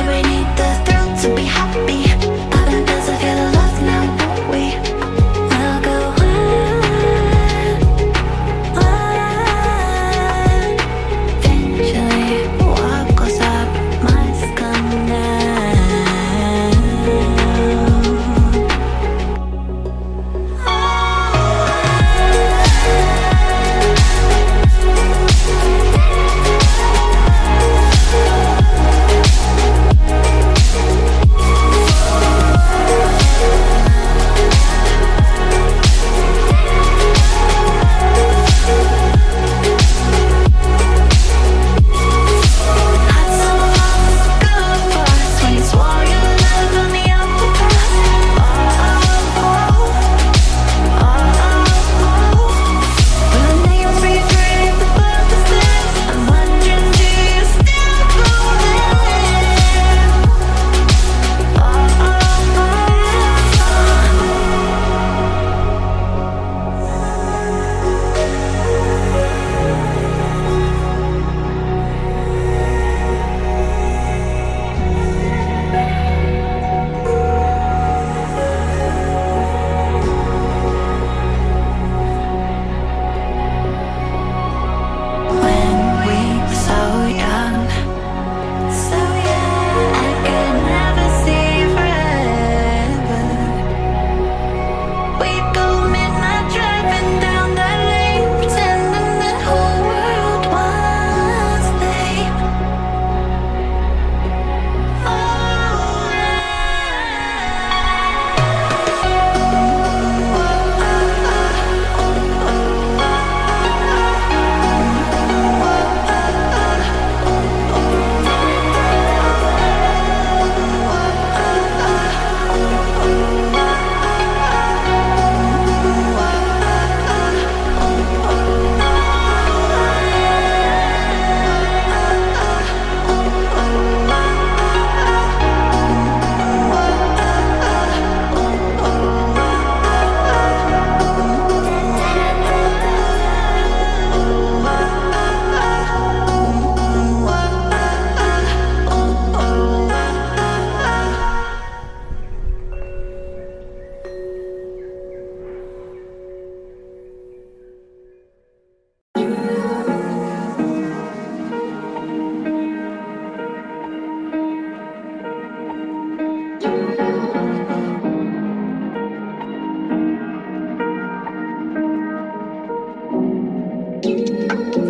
we need the thrill to be happy. Popping pills, I feel the love now, don't we? We'll go wild. Eventually, what goes up must come down.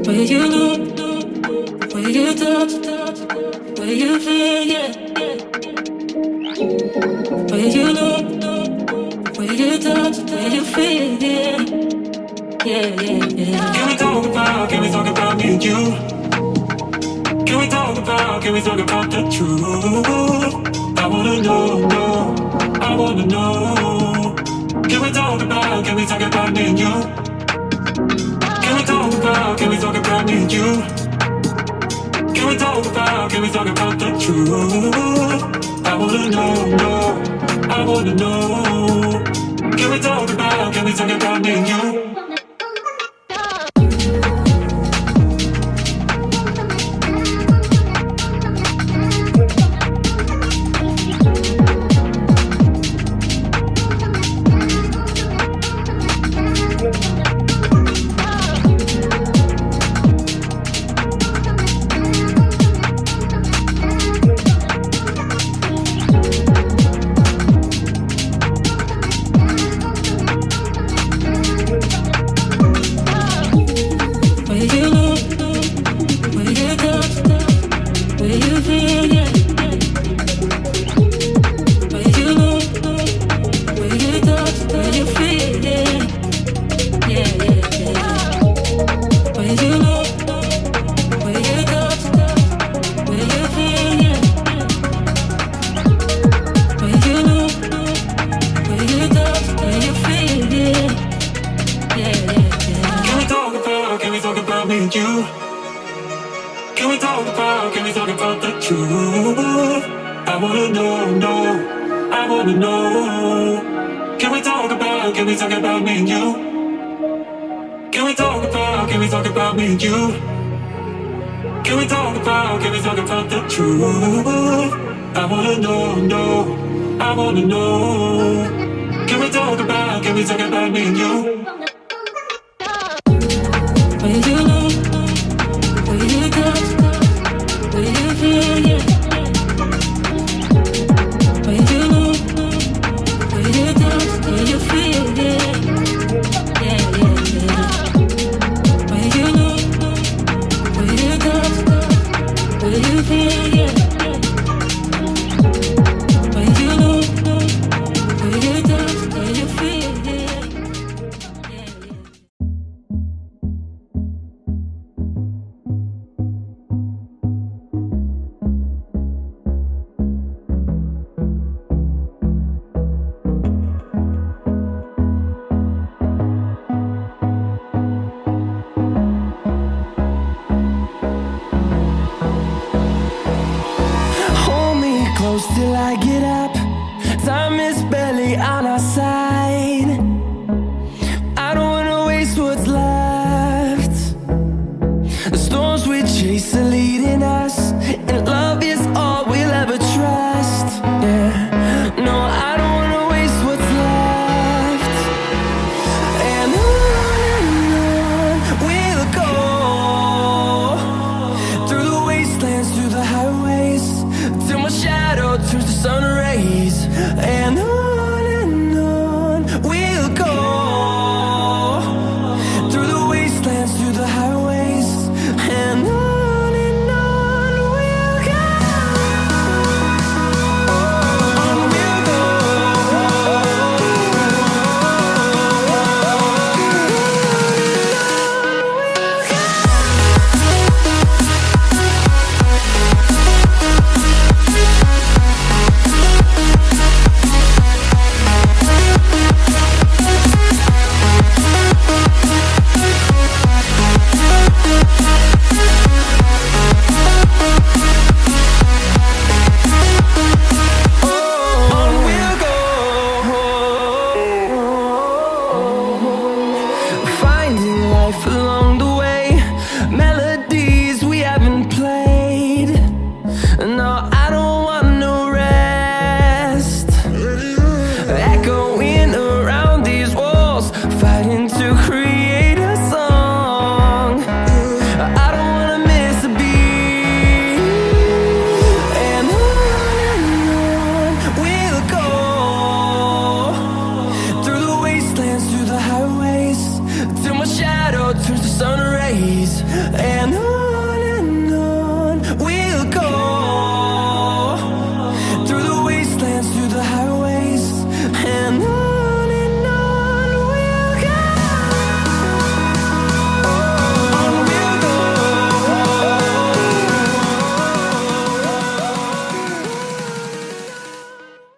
Where you look, where you touch, where you feel, yeah. Where you look, where you touch, where you feel, yeah. Yeah, yeah, yeah. Can we talk about me and you? Can we talk about the truth? I wanna know, I wanna know. Can we talk about me and you? Can we talk about me and you? Can we talk about the truth? I wanna know, I wanna know. Can we talk about me and you? I wanna know, I wanna know. Can we talk about me and you? Will you know? Will you touch? Will you feel? Yeah. Will you know? Will you touch? Will you feel? Yeah. Yeah, yeah, yeah. Will you know? Will you touch? Will you feel? Yeah. Will you know? Will you touch? Will you feel? Yeah. Yeah, yeah. Hold me close till I get up. Time is barely on our side. I don't wanna waste what's left. The storms we chase are leading us, and love is all we'll ever trust. Yeah, no, I don't wanna waste what's left. And on we'll go, through the wastelands, through the highways, till my shadow turns to sun rays. And